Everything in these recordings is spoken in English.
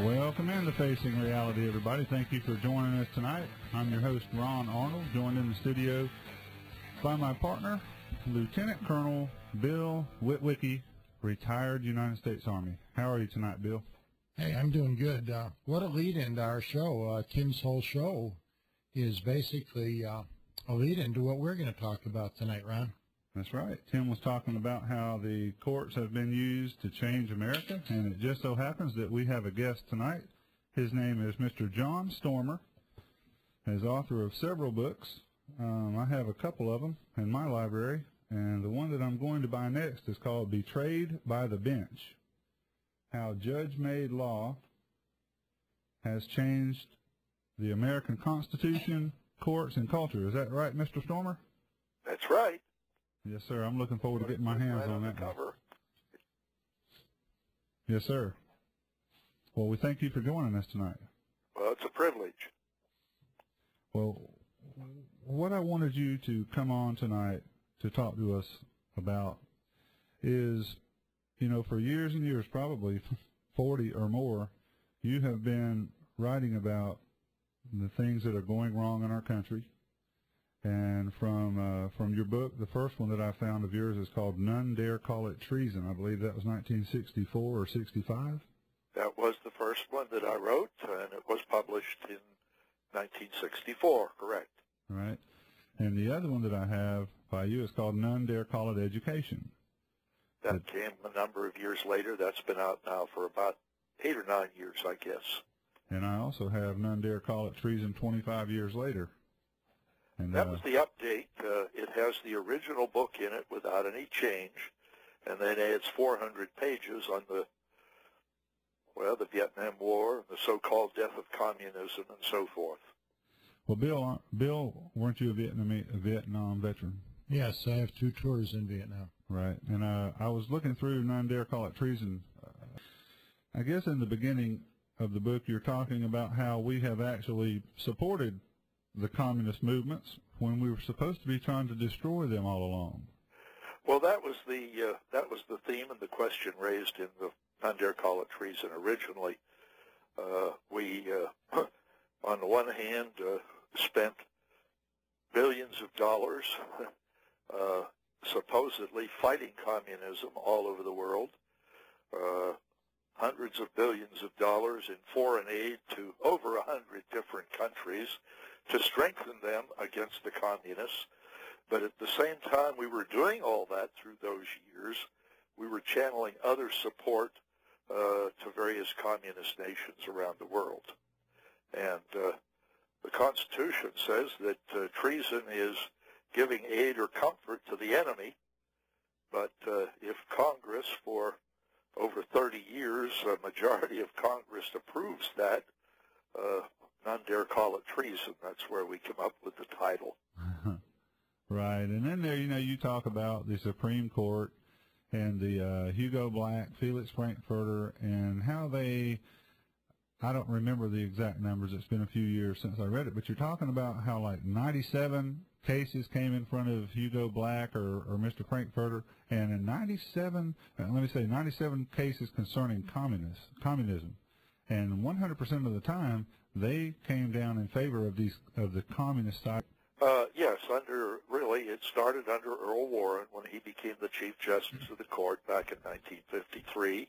Welcome into Facing Reality, everybody. Thank you for joining us tonight. I'm your host, Ron Arnold, joined in the studio by my partner, Lieutenant Colonel Bill Witwicky, retired United States Army. How are you tonight, Bill? Hey, I'm doing good. What a lead-in to our show. Tim's whole show is basically a lead-in to what we're going to talk about tonight, Ron. That's right. Tim was talking about how the courts have been used to change America, and it just so happens that we have a guest tonight. His name is Mr. John Stormer. He's author of several books. I have a couple of them in my library, and the one that I'm going to buy next is called Betrayed by the Bench: How Judge-Made Law Has Changed the American Constitution, Courts, and Culture. Is that right, Mr. Stormer? That's right. Yes, sir. I'm looking forward to getting my hands on that cover. Yes, sir. Well, we thank you for joining us tonight. Well, it's a privilege. Well, what I wanted you to come on tonight to talk to us about is, you know, for years and years, probably 40 or more, you have been writing about the things that are going wrong in our country. And from your book, the first one that I found of yours is called None Dare Call It Treason. I believe that was 1964 or 65. That was the first one that I wrote, and it was published in 1964, correct. Right. And the other one that I have by you is called None Dare Call It Education. That came a number of years later. That's been out now for about 8 or 9 years, I guess. And I also have None Dare Call It Treason 25 years later. And that was the update. It has the original book in it without any change, and then adds 400 pages on the Vietnam War, the so-called death of communism, and so forth. Well, Bill, weren't you a Vietnam veteran? Yes, I have 2 tours in Vietnam. Right, and I was looking through None Dare Call It Treason. I guess in the beginning of the book, you're talking about how we have actually supported the communist movements when we were supposed to be trying to destroy them all along. Well, that was the theme and the question raised in the None Dare Call It Treason originally. We, on the one hand, spent billions of dollars supposedly fighting communism all over the world, hundreds of billions of dollars in foreign aid to over 100 different countries to strengthen them against the communists. But at the same time we were doing all that through those years, we were channeling other support to various communist nations around the world. And the Constitution says that treason is giving aid or comfort to the enemy, but if Congress, for over 30 years, a majority of Congress approves that, None Dare Call It Treason. That's where we come up with the title. Right, and then there, you know, you talk about the Supreme Court and the Hugo Black, Felix Frankfurter, and how they, I don't remember the exact numbers, it's been a few years since I read it, but you're talking about how like 97 cases came in front of Hugo Black or Mr. Frankfurter, and in 97 cases concerning communism. And 100% of the time, they came down in favor of the communist side. Yes, it started under Earl Warren when he became the Chief Justice of the Court back in 1953.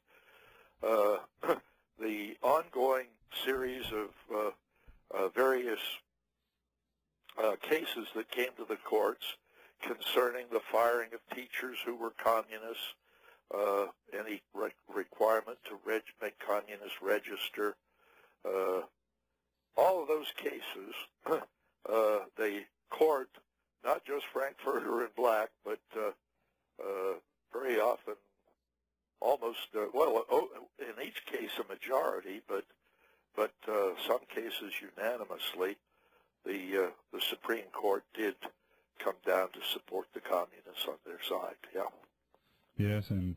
The ongoing series of various cases that came to the courts concerning the firing of teachers who were communists, any requirement to make communists register, all of those cases, the court, not just Frankfurter and Black, but very often, almost, in each case a majority, but some cases unanimously, the Supreme Court did come down to support the communists on their side, yeah. Yes, and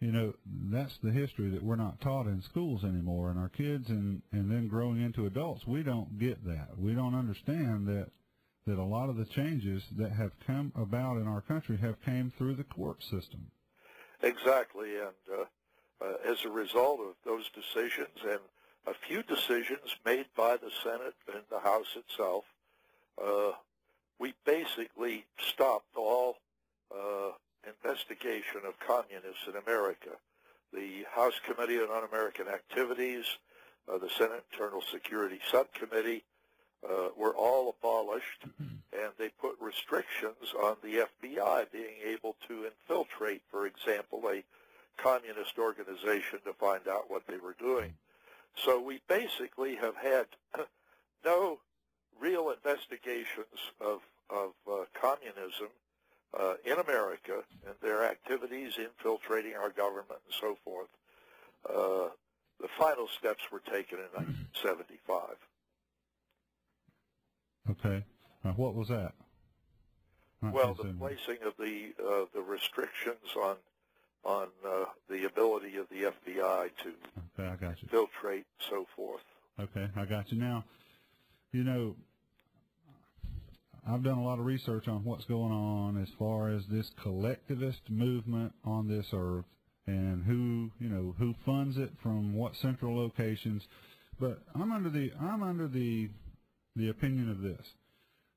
you know, that's the history that we're not taught in schools anymore, and our kids and then growing into adults, we don't get that. We don't understand that a lot of the changes that have come about in our country have came through the court system. Exactly, and as a result of those decisions and a few decisions made by the Senate and the House itself, we basically stopped all investigation of communists in America. The House Committee on Un-American Activities, the Senate Internal Security Subcommittee, were all abolished, and they put restrictions on the FBI being able to infiltrate, for example, a communist organization to find out what they were doing. So we basically have had no real investigations of communism in America and their activities infiltrating our government and so forth. The final steps were taken in 1975. Okay. What was that? Well, the placing of the restrictions on the ability of the FBI to I got you. infiltrate, so forth. Okay, I got you. Now, you know, I've done a lot of research on what's going on as far as this collectivist movement on this earth and who funds it from what central locations. But I'm under the opinion of this,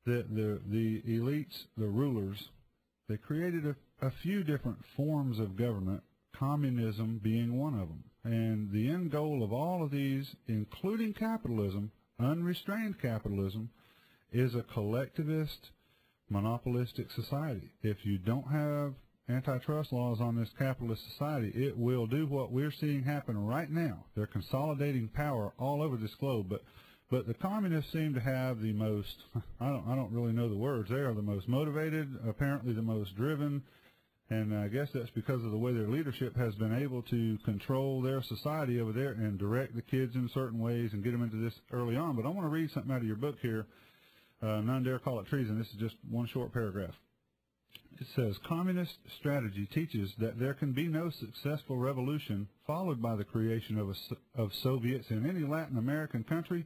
that the elites, the rulers, they created a few different forms of government, communism being one of them. And the end goal of all of these, including capitalism, unrestrained capitalism, is a collectivist, monopolistic society. If you don't have antitrust laws on this capitalist society, it will do what we're seeing happen right now. They're consolidating power all over this globe, but the communists seem to have the most, I don't really know the words, they are the most motivated, apparently the most driven, and I guess that's because of the way their leadership has been able to control their society over there and direct the kids in certain ways and get them into this early on. But I want to read something out of your book here. None dare call it treason. This is just one short paragraph. It says, communist strategy teaches that there can be no successful revolution followed by the creation of Soviets in any Latin American country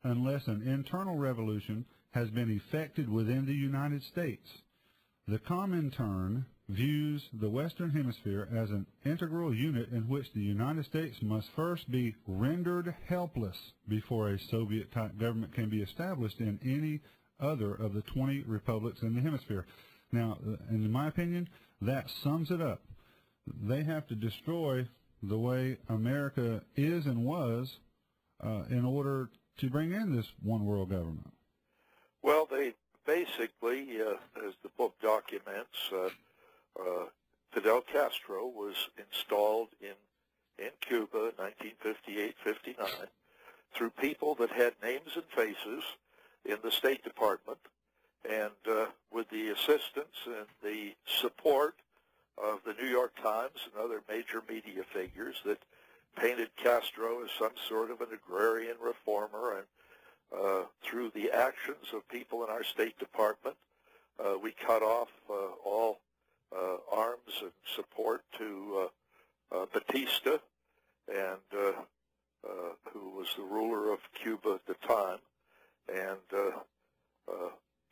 unless an internal revolution has been effected within the United States. The Comintern views the Western Hemisphere as an integral unit in which the United States must first be rendered helpless before a Soviet-type government can be established in any other of the 20 republics in the hemisphere. Now, in my opinion, that sums it up. They have to destroy the way America is and was in order to bring in this one world government. Well, they basically, as the book documents, Fidel Castro was installed in Cuba in 1958-59 through people that had names and faces in the State Department, and with the assistance and the support of the New York Times and other major media figures that painted Castro as some sort of an agrarian reformer, and through the actions of people in our State Department, we cut off all arms and support to Batista, and who was the ruler of Cuba at the time. And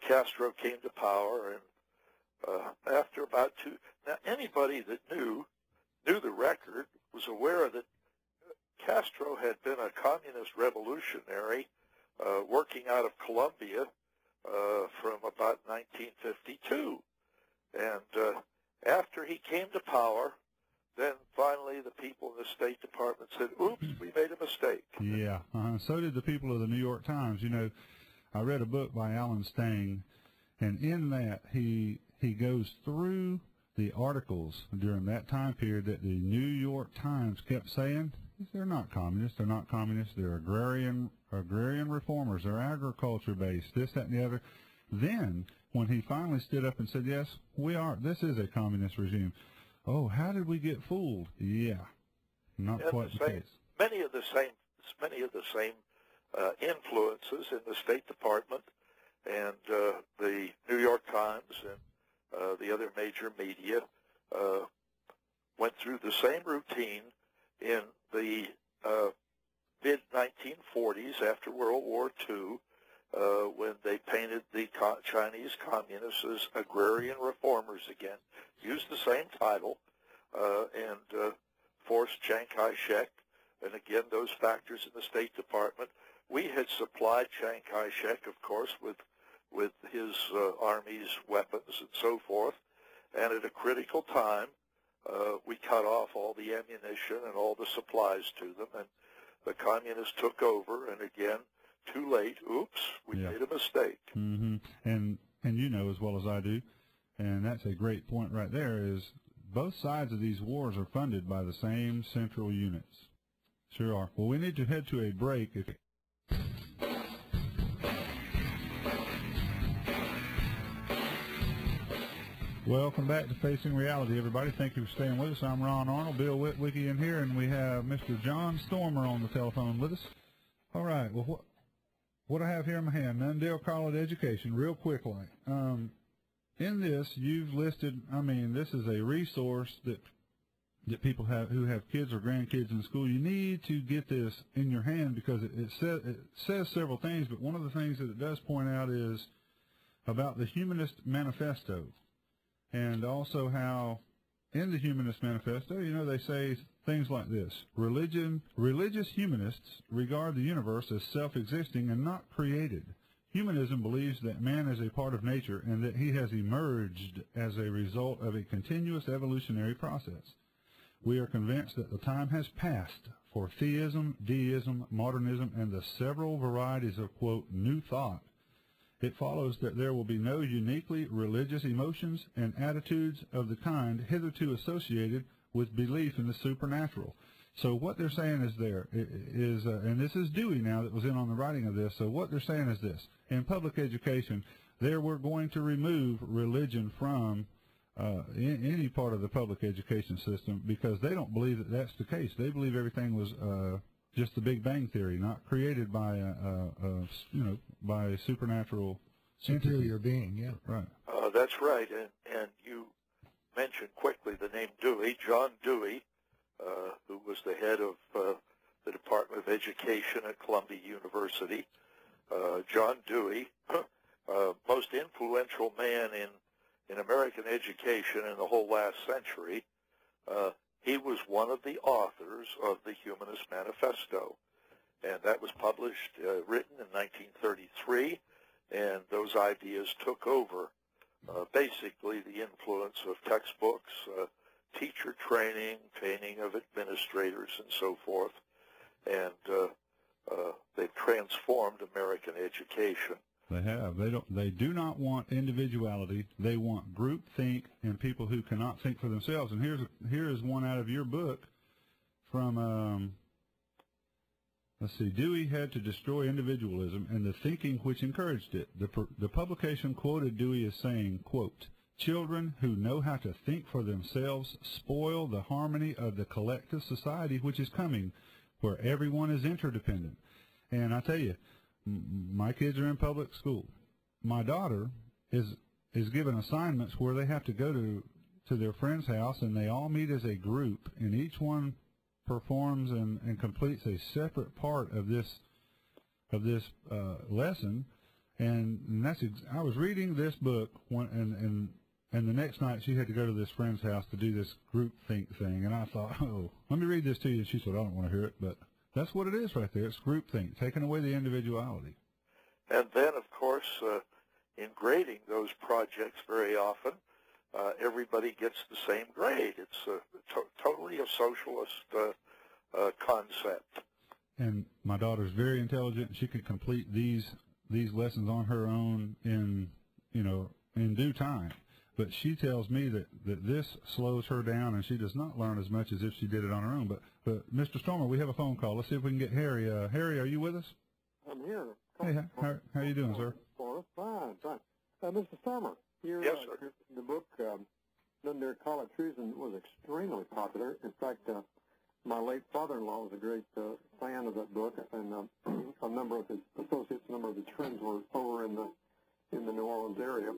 Castro came to power, and after about now anybody that knew the record was aware that Castro had been a communist revolutionary working out of Colombia from about 1952. And after he came to power, then finally the people in the State Department said, oops, we made a mistake. Yeah, so did the people of the New York Times. You know, I read a book by Alan Stang, and in that he goes through the articles during that time period that the New York Times kept saying, they're not communists, they're not communists, they're agrarian reformers, they're agriculture-based, this, that, and the other. Then, when he finally stood up and said, yes, we are, this is a communist regime. Oh, how did we get fooled? Yeah, not quite the case. Many of the same influences in the State Department and the New York Times and the other major media went through the same routine in the mid-1940s after World War II, when they painted the Chinese communists as agrarian reformers again, used the same title, and forced Chiang Kai-shek and again, those factors in the State Department. We had supplied Chiang Kai-shek, of course, with his army's weapons and so forth, and at a critical time, we cut off all the ammunition and all the supplies to them, and the communists took over, and again, too late, oops, we made a mistake. Mm-hmm. And you know as well as I do, and that's a great point right there, is both sides of these wars are funded by the same central units. Sure are. Well, we need to head to a break. Welcome back to Facing Reality, everybody. Thank you for staying with us. I'm Ron Arnold, Bill Witwicky in here, and we have Mr. John Stormer on the telephone with us. All right, well, what I have here in my hand, Nundale College Education, real quick like. In this, you've listed, I mean, this is a resource that people have who have kids or grandkids in school. You need to get this in your hand because it says several things, but one of the things that it does point out is about the Humanist Manifesto. And also how in the Humanist Manifesto, you know, they say things like this. Religious humanists regard the universe as self-existing and not created. Humanism believes that man is a part of nature and that he has emerged as a result of a continuous evolutionary process. We are convinced that the time has passed for theism, deism, modernism, and the several varieties of, quote, new thought. It follows that there will be no uniquely religious emotions and attitudes of the kind hitherto associated with belief in the supernatural. So what they're saying is and this is Dewey now that was in on the writing of this, so what they're saying is this. In public education, we're going to remove religion from any part of the public education system because they don't believe that that's the case. They believe everything was just the Big Bang Theory, not created by by a supernatural superior being. Yeah, right. That's right, and you mentioned quickly the name Dewey, John Dewey, who was the head of the Department of Education at Columbia University. John Dewey, most influential man in American education in the whole last century. He was one of the authors of the Humanist Manifesto, and that was published, written in 1933, and those ideas took over basically the influence of textbooks, teacher training of administrators, and so forth, and they've transformed American education. They have. They do not want individuality. They want groupthink and people who cannot think for themselves. And here is one out of your book from, let's see, Dewey had to destroy individualism and the thinking which encouraged it. The publication quoted Dewey as saying, quote, children who know how to think for themselves spoil the harmony of the collective society which is coming, where everyone is interdependent. And I tell you, my kids are in public school. My daughter is given assignments where they have to go to their friend's house, and they all meet as a group, and each one performs and completes a separate part of this lesson. And I was reading this book and the next night she had to go to this friend's house to do this group think thing, and I thought, oh, let me read this to you. And she said, I don't want to hear it, but that's what it is right there. It's groupthink, taking away the individuality. And then, of course, in grading those projects very often, everybody gets the same grade. It's totally a socialist concept. And my daughter's very intelligent. She can complete these lessons on her own in due time. But she tells me that this slows her down, and she does not learn as much as if she did it on her own. But Mr. Stormer, we have a phone call. Let's see if we can get Harry. Harry, are you with us? I'm here. Hey, how are you doing, sir? Fine. Mr. Stormer, yes, sir. The book, Nundale College Treason, was extremely popular. In fact, my late father-in-law was a great fan of that book, and a number of his associates, a number of his friends were over in the New Orleans area.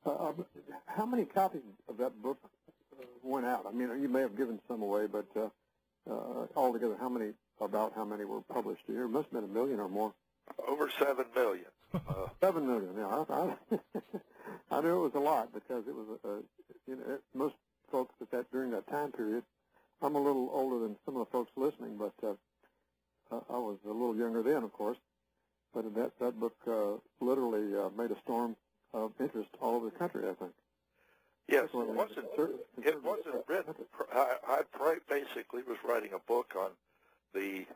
How many copies of that book went out? I mean, you may have given some away, but altogether, how many were published? There must have been 1 million or more. Over 7 million. 7 million. Yeah, I knew it was a lot because it was most folks during that time period I'm a little older than some of the folks listening, but I was a little younger then, of course. But that book literally made a storm of interest all over the country, I think. Yes, it wasn't written. I basically was writing a book on the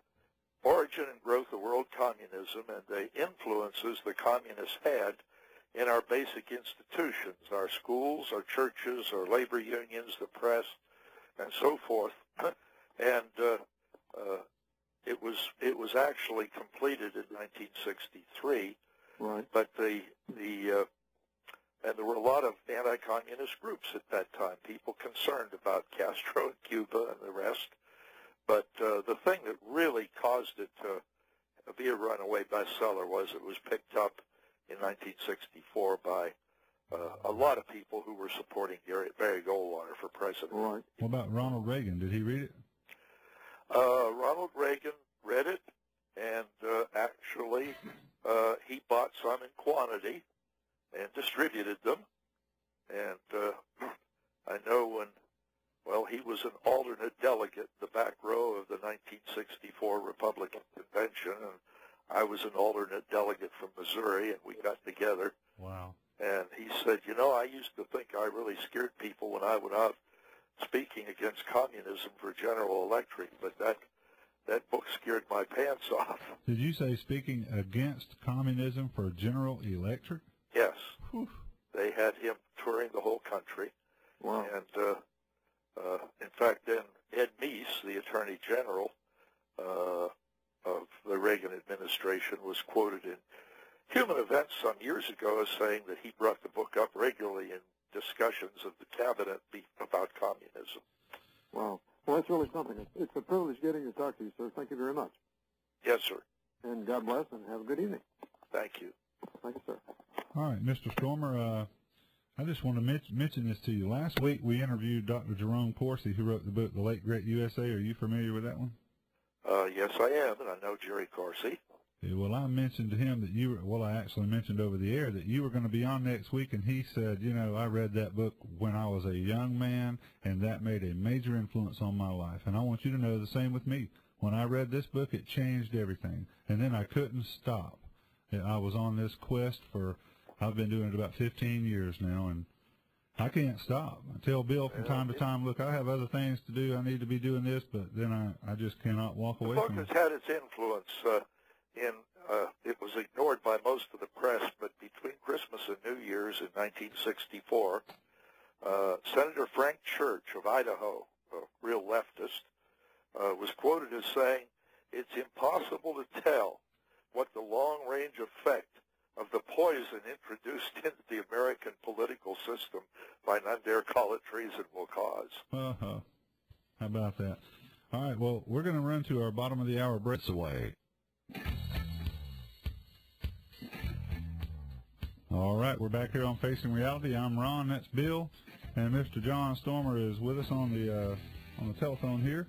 origin and growth of world communism and the influences the communists had in our basic institutions, our schools, our churches, our labor unions, the press, and so forth. And it was actually completed in 1963. Right. But and there were a lot of anti-communist groups at that time, people concerned about Castro and Cuba and the rest. But the thing that really caused it to be a runaway bestseller was it was picked up in 1964 by a lot of people who were supporting Barry Goldwater for president. Right. What about Ronald Reagan? Did he read it? Ronald Reagan read it, and actually he bought some in quantity and distributed them. And I know when, he was an alternate delegate in the back row of the 1964 Republican Convention, and I was an alternate delegate from Missouri, and we got together. Wow. And he said, I used to think I really scared people when I went out speaking against communism for General Electric, but that book scared my pants off. Did you say speaking against communism for General Electric? Yes. Whew. They had him touring the whole country. Wow. And in fact, then Ed Meese, the Attorney General of the Reagan administration, was quoted in Human Events some years ago as saying that he brought the book up regularly in discussions of the cabinet about communism. Wow. Well, that's really something. It's a privilege getting to talk to you, sir. Thank you very much. Yes, sir. And God bless, and have a good evening. Thank you. Thank you, sir. All right, Mr. Stormer, I just want to mention this to you. Last week we interviewed Dr. Jerome Corsi, who wrote the book, The Late Great USA. Are you familiar with that one? Yes, I am, and I know Jerry Corsi. Yeah, well, I mentioned to him that I actually mentioned over the air that you were going to be on next week, and he said, I read that book when I was a young man, and that made a major influence on my life. And I want you to know the same with me. When I read this book, it changed everything. And then I couldn't stop. I was on this quest I've been doing it about 15 years now, and I can't stop. I tell Bill from time to time, look, I have other things to do. I need to be doing this, but then I just cannot walk away from it. The book has had its influence it was ignored by most of the press, but between Christmas and New Year's in 1964, Senator Frank Church of Idaho, a real leftist, was quoted as saying, "It's impossible to tell what the long-range effect of the poison introduced into the American political system by none dare call it treason will cause." How about that? All right, well, we're going to run to our bottom of the hour breaks away. All right, we're back here on Facing Reality. I'm Ron, that's Bill, and Mr. John Stormer is with us on the telephone here.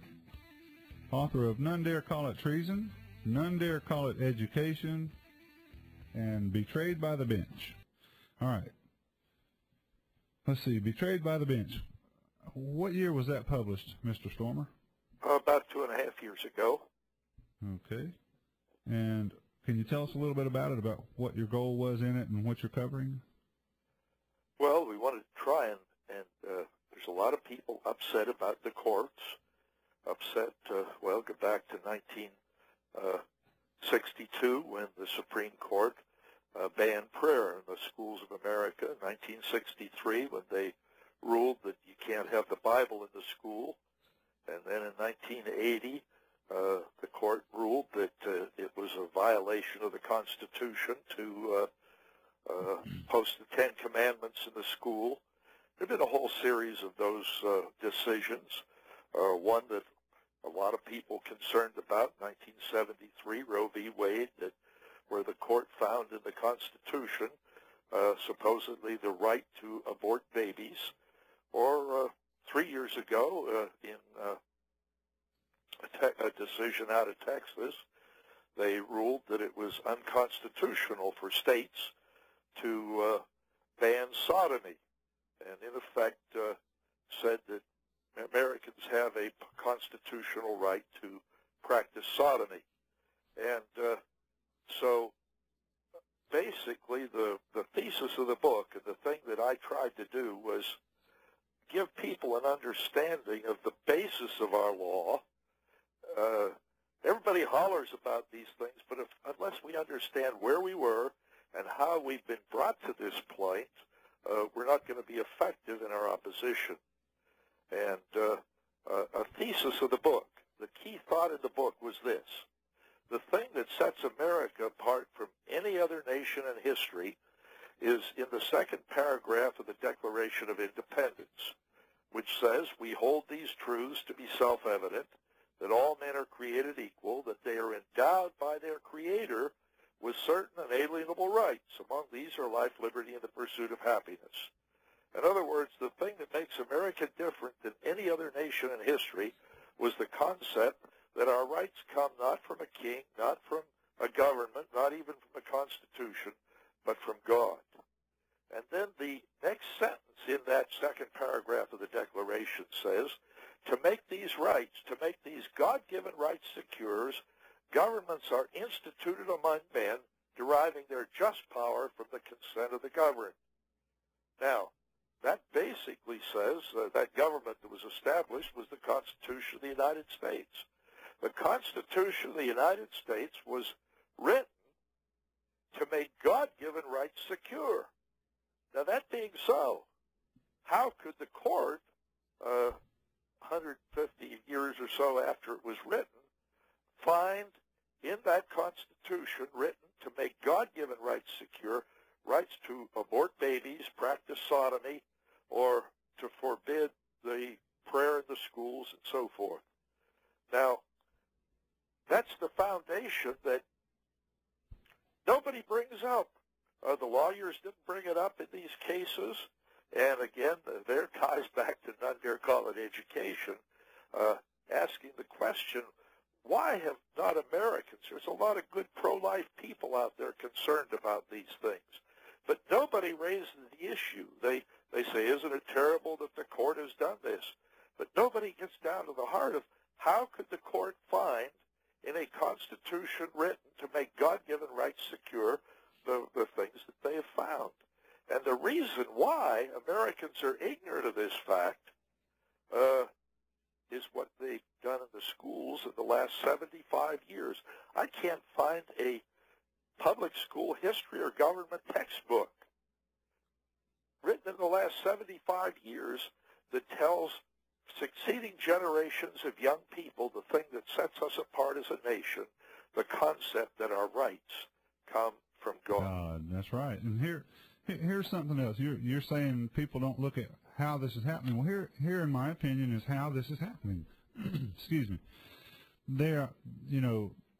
Author of None Dare Call It Treason, None Dare Call It Education, and Betrayed by the Bench. All right. Let's see, Betrayed by the Bench. What year was that published, Mr. Stormer? About 2.5 years ago. Okay. And can you tell us a little bit about it, about what your goal was in it and what you're covering? Well, we wanted to try and there's a lot of people upset about the courts, upset, go back to 1962 when the Supreme Court banned prayer in the schools of America, 1963 when they ruled that you can't have the Bible in the school, and then in 1980 the court ruled that it was a violation of the Constitution to post the Ten Commandments in the school. There have been a whole series of those decisions. One that a lot of people concerned about, 1973, Roe v. Wade, where the court found in the Constitution supposedly the right to abort babies. Or 3 years ago, in a decision out of Texas, they ruled that it was unconstitutional for states to ban sodomy, and in effect said that Americans have a constitutional right to practice sodomy. And so basically the thesis of the book and the thing that I tried to do was give people an understanding of the basis of our law. Everybody hollers about these things, but unless we understand where we were and how we've been brought to this point, we're not going to be effective in our opposition. And a thesis of the book, the key thought in the book was this: the thing that sets America apart from any other nation in history is in the second paragraph of the Declaration of Independence, which says, we hold these truths to be self-evident, that all men are created equal, that they are endowed by their Creator with certain unalienable rights. Among these are life, liberty, and the pursuit of happiness. In other words, the thing that makes America different than any other nation in history was the concept that our rights come not from a king, not from a government, not even from a constitution, but from God. And then the next sentence in that second paragraph of the Declaration says, to make these rights, to make these God-given rights secure, governments are instituted among men, deriving their just power from the consent of the governed. Now, that basically says that government that was established was the Constitution of the United States. The Constitution of the United States was written to make God-given rights secure. Now, that being so, how could the court, 150 years or so after it was written, find in that Constitution written to make God-given rights secure, rights to abort babies, practice sodomy, or to forbid the prayer in the schools and so forth? Now, that's the foundation that nobody brings up. The lawyers didn't bring it up in these cases. And again, there ties back to Nunnery College education, asking the question, why have not Americans, there's a lot of good pro-life people out there concerned about these things, but nobody raises the issue. They say, isn't it terrible that the court has done this? But nobody gets down to the heart of how could the court find in a constitution written to make God-given rights secure the things that they have found. And the reason why Americans are ignorant of this fact is what they've done in the schools in the last 75 years. I can't find a public school history or government textbook written in the last 75 years that tells succeeding generations of young people the thing that sets us apart as a nation, the concept that our rights come from God. That's right. And here's something else. You're saying people don't look at how this is happening. Well, here in my opinion is how this is happening. Excuse me. There,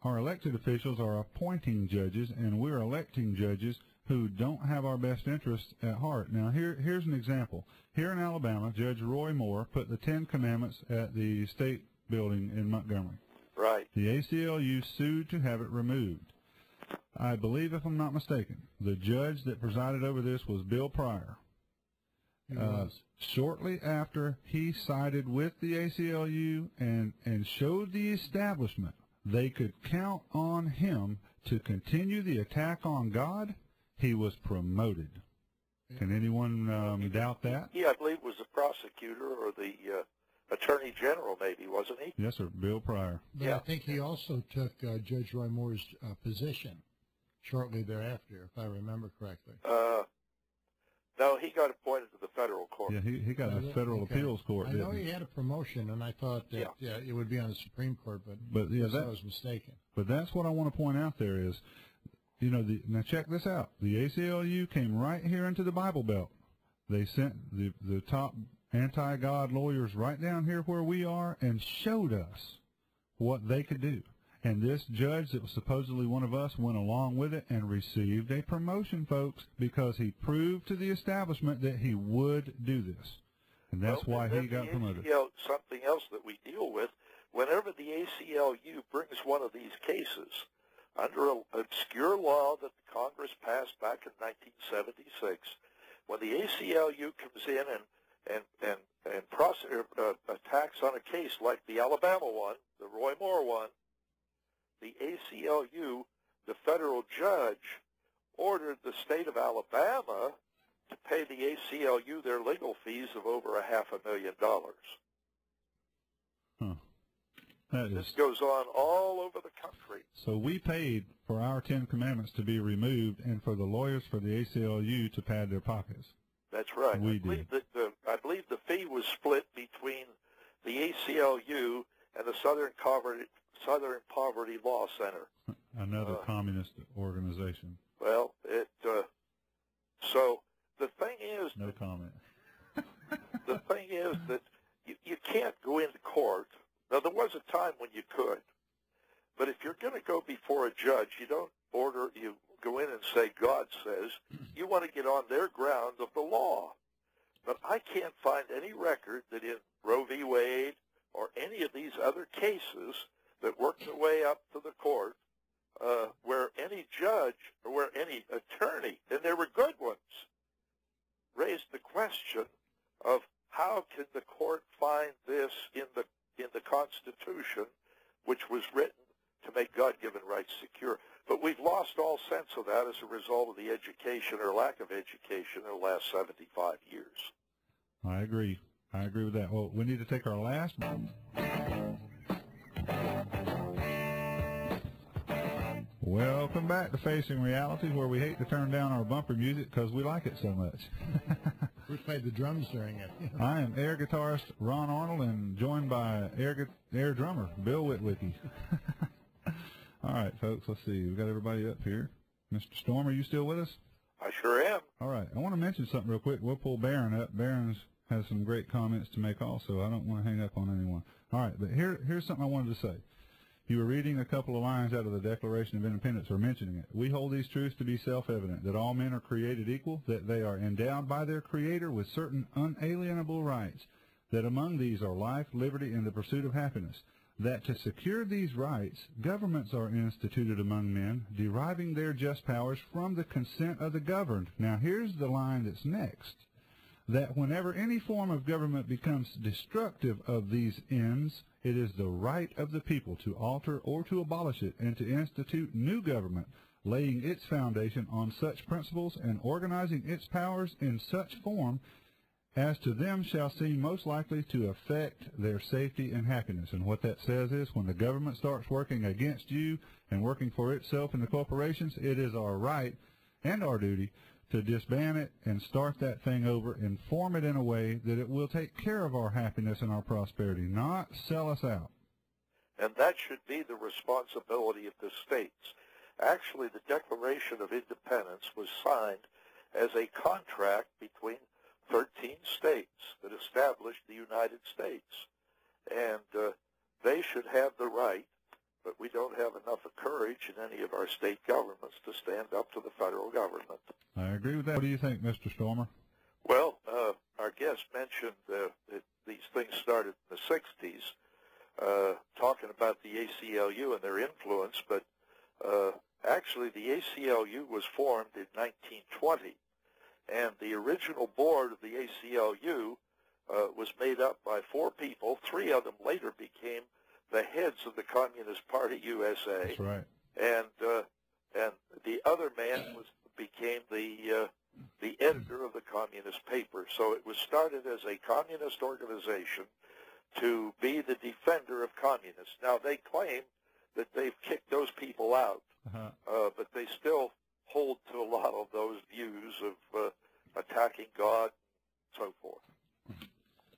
our elected officials are appointing judges, and we're electing judges who don't have our best interests at heart. Now, here's an example. Here in Alabama, Judge Roy Moore put the 10 Commandments at the state building in Montgomery. Right. The ACLU sued to have it removed. I believe, if I'm not mistaken, the judge that presided over this was Bill Pryor. Shortly after he sided with the ACLU and showed the establishment they could count on him to continue the attack on God, he was promoted. Can anyone doubt that? He, I believe, was the prosecutor or the attorney general, maybe, wasn't he? Yes, sir, Bill Pryor. But I think he also took Judge Roy Moore's position shortly thereafter, if I remember correctly. No, he got appointed to the federal court. Yeah, he got a federal appeals court. I know he had a promotion, and I thought that it would be on the Supreme Court, but I was mistaken. But that's what I want to point out there is, now check this out. The ACLU came right here into the Bible Belt. They sent the top anti-God lawyers right down here where we are and showed us what they could do. And this judge that was supposedly one of us went along with it and received a promotion, folks, because he proved to the establishment that he would do this. And that's why he got promoted. Something else that we deal with, whenever the ACLU brings one of these cases, under an obscure law that Congress passed back in 1976, when the ACLU comes in and attacks on a case like the Alabama one, the Roy Moore one, the ACLU, the federal judge, ordered the state of Alabama to pay the ACLU their legal fees of over $500,000. Huh. This goes on all over the country. So we paid for our 10 Commandments to be removed and for the lawyers for the ACLU to pad their pockets. That's right. We did. I believe the fee was split between the ACLU and the Southern Poverty Law Center. Another communist organization. Well, so the thing is... No comment. The thing is that you can't go into court. Now, there was a time when you could. But if you're going to go before a judge, you don't you go in and say, God says. You want to get on their ground of the law. But I can't find any record that in Roe v. Wade or any of these other cases that worked their way up to the court where any judge or where any attorney, and there were good ones, raised the question of how can the court find this in the Constitution, which was written to make God-given rights secure. But we've lost all sense of that as a result of the education or lack of education in the last 75 years. I agree. I agree with that. Well, we need to take our last one. Welcome back to Facing Reality, where we hate to turn down our bumper music because we like it so much. We played the drums during it. I am air guitarist Ron Arnold and joined by air drummer Bill Witwicky. All right, folks, let's see. We've got everybody up here. Mr. Storm, are you still with us? I sure am. All right. I want to mention something real quick. We'll pull Barron up. Barron has some great comments to make also. I don't want to hang up on anyone. All right, but here's something I wanted to say. You were reading a couple of lines out of the Declaration of Independence, or mentioning it. We hold these truths to be self-evident, that all men are created equal, that they are endowed by their Creator with certain unalienable rights, that among these are life, liberty, and the pursuit of happiness, that to secure these rights, governments are instituted among men, deriving their just powers from the consent of the governed. Now, here's the line that's next. That whenever any form of government becomes destructive of these ends, it is the right of the people to alter or to abolish it and to institute new government, laying its foundation on such principles and organizing its powers in such form as to them shall seem most likely to affect their safety and happiness. And what that says is when the government starts working against you and working for itself and the corporations, it is our right and our duty to disband it and start that thing over and form it in a way that it will take care of our happiness and our prosperity, not sell us out. And that should be the responsibility of the states. Actually, the Declaration of Independence was signed as a contract between 13 states that established the United States. And they should have the right, but we don't have enough courage in any of our state governments to stand up to the federal government. I agree with that. What do you think, Mr. Stormer? Well, our guest mentioned that these things started in the 60s, talking about the ACLU and their influence, but actually the ACLU was formed in 1920, and the original board of the ACLU was made up by 4 people. 3 of them later became the heads of the Communist Party USA. That's right. And the other man became the editor of the communist paper. So it was started as a communist organization to be the defender of communists. Now, they claim that they've kicked those people out, but they still hold to a lot of those views of attacking God and so forth.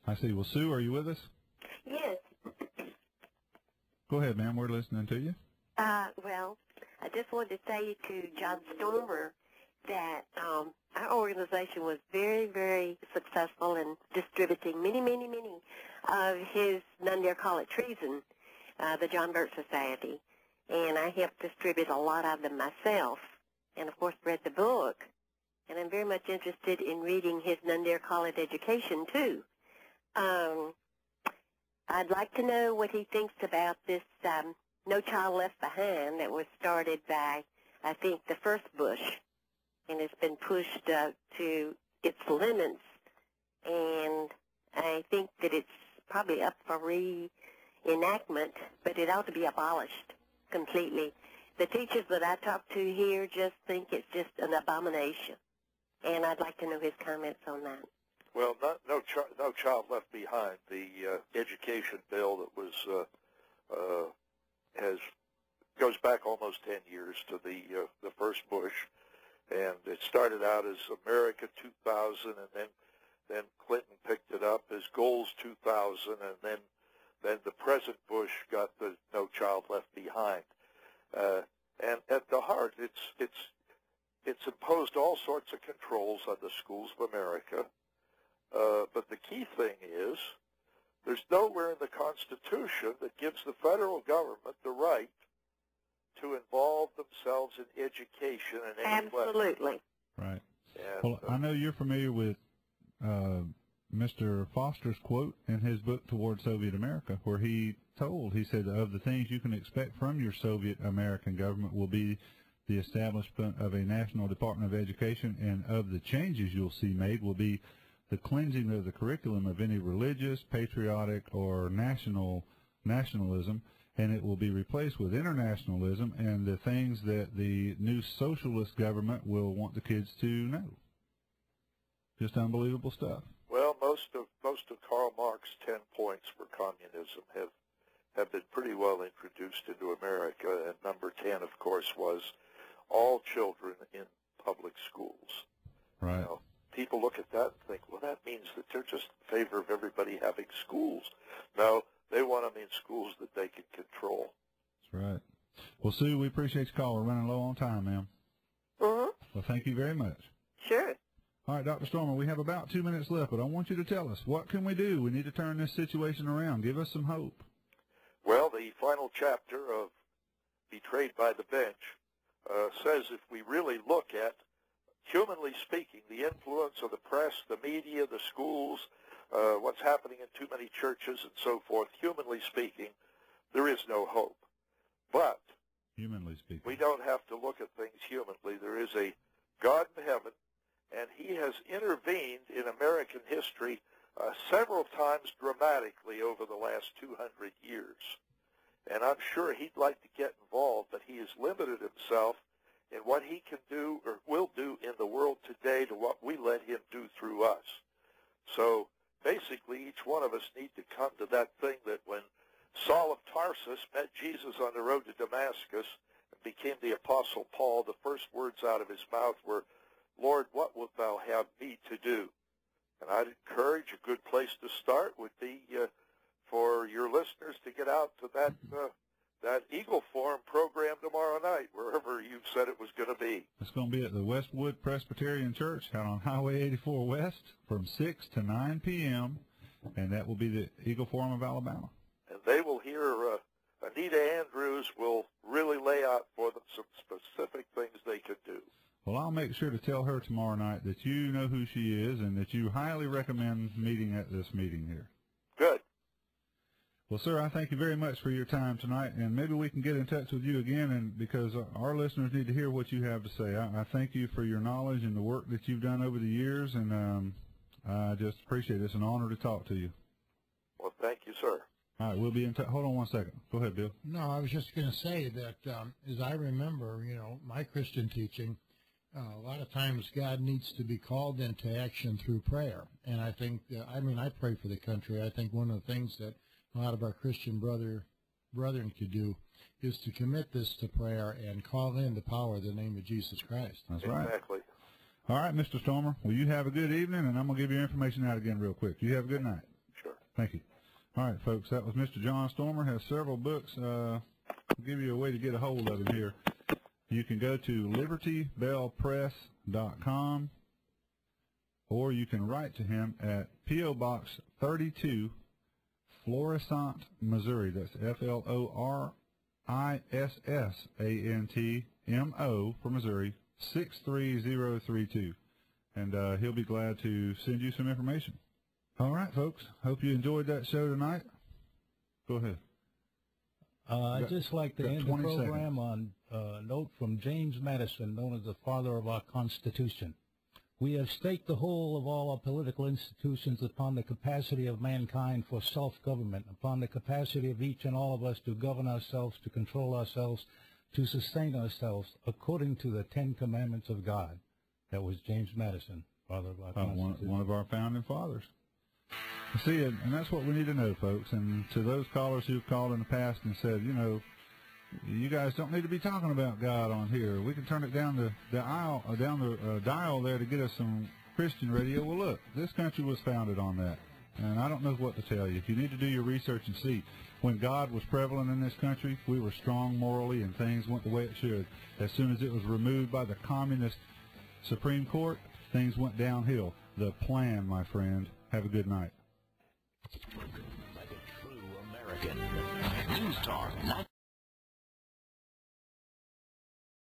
I see. Well, Sue, are you with us? Yes. Go ahead, ma'am. We're listening to you. Well, I just wanted to say to John Stormer that our organization was very, very successful in distributing many of his, none dare call it Treason, the John Birch Society. And I helped distribute a lot of them myself, and of course read the book. And I'm very much interested in reading his None Dare Call It Education, too. I'd like to know what he thinks about this No Child Left Behind that was started by, I think, the first Bush, and it's been pushed to its limits. And I think that it's probably up for reenactment, but it ought to be abolished completely. The teachers that I talk to here just think it's just an abomination, and I'd like to know his comments on that. Well, no child left behind. The education bill that was goes back almost 10 years to the first Bush, and it started out as America 2000, and then Clinton picked it up as Goals 2000, and then the present Bush got the No Child Left Behind. And at the heart, it's imposed all sorts of controls on the schools of America. But the key thing is, there's nowhere in the Constitution that gives the federal government the right to involve themselves in education in any way. Absolutely. Right. And, well, I know you're familiar with Mr. Foster's quote in his book Toward Soviet America, where he said, of the things you can expect from your Soviet American government will be the establishment of a national Department of Education, and of the changes you'll see made will be the cleansing of the curriculum of any religious, patriotic, or nationalism, and it will be replaced with internationalism and the things that the new socialist government will want the kids to know. Just unbelievable stuff. Well, most of Karl Marx's 10 points for communism have been pretty well introduced into America, and number 10, of course, was all children in public schools. Right. You know, people look at that and think, well, that means that they're just in favor of everybody having schools. No, they want them in schools that they can control. That's right. Well, Sue, we appreciate your call. We're running low on time, ma'am. Mm-hmm. Well, thank you very much. Sure. All right, Dr. Stormer, we have about 2 minutes left, but I want you to tell us, what can we do? We need to turn this situation around. Give us some hope. Well, the final chapter of Betrayed by the Bench says if we really look at, humanly speaking, the influence of the press, the media, the schools, what's happening in too many churches and so forth, humanly speaking, there is no hope. But humanly speaking, we don't have to look at things humanly. There is a God in heaven, and he has intervened in American history several times dramatically over the last 200 years. And I'm sure he'd like to get involved, but he has limited himself in what he can do or will do in the world today to what we let him do through us. So basically, each one of us need to come to that thing that when Saul of Tarsus met Jesus on the road to Damascus and became the Apostle Paul, the first words out of his mouth were, Lord, what wilt thou have me to do? And I'd encourage a good place to start would be for your listeners to get out to that Eagle Forum program tomorrow night, wherever you said it was going to be. It's going to be at the Westwood Presbyterian Church out on Highway 84 West from 6 to 9 p.m., and that will be the Eagle Forum of Alabama. And they will hear, Anita Andrews will really lay out for them some specific things they could do. Well, I'll make sure to tell her tomorrow night that you know who she is and that you highly recommend meeting at this meeting here. Good. Well, sir, I thank you very much for your time tonight, and maybe we can get in touch with you again, and because our listeners need to hear what you have to say. I thank you for your knowledge and the work that you've done over the years, and I just appreciate it. It's an honor to talk to you. Well, thank you, sir. All right, we'll be in touch. Hold on one second. Go ahead, Bill. No, I was just going to say that as I remember, my Christian teaching, a lot of times God needs to be called into action through prayer. And I think, I pray for the country. I think one of the things that a lot of our Christian brethren could do is to commit this to prayer and call in the power of the name of Jesus Christ. That's right. Exactly. All right, Mr. Stormer. Well, you have a good evening, and I'm going to give your information out again real quick. You have a good night. Sure. Thank you. All right, folks, that was Mr. John Stormer. Has several books. I'll give you a way to get a hold of him here. You can go to libertybellpress.com, or you can write to him at P.O. Box 32, Florissant, Missouri. That's Florissantmo for Missouri, 63032. And he'll be glad to send you some information. All right, folks. Hope you enjoyed that show tonight. Go ahead. I'd just like to end the 20 program on a note from James Madison, known as the father of our Constitution. We have staked the whole of all our political institutions upon the capacity of mankind for self-government, upon the capacity of each and all of us to govern ourselves, to control ourselves, to sustain ourselves according to the 10 Commandments of God. That was James Madison, father of our Constitution. One of our founding fathers. See, and that's what we need to know, folks. And to those callers who've called in the past and said, you know, you guys don't need to be talking about God on here. We can turn it down the aisle, down the dial there to get us some Christian radio. Well, look, this country was founded on that. And I don't know what to tell you. If you need to do your research and see, when God was prevalent in this country, we were strong morally and things went the way it should. As soon as it was removed by the communist Supreme Court, things went downhill. The plan, my friend. Have a good night. Like a true American. News Talk.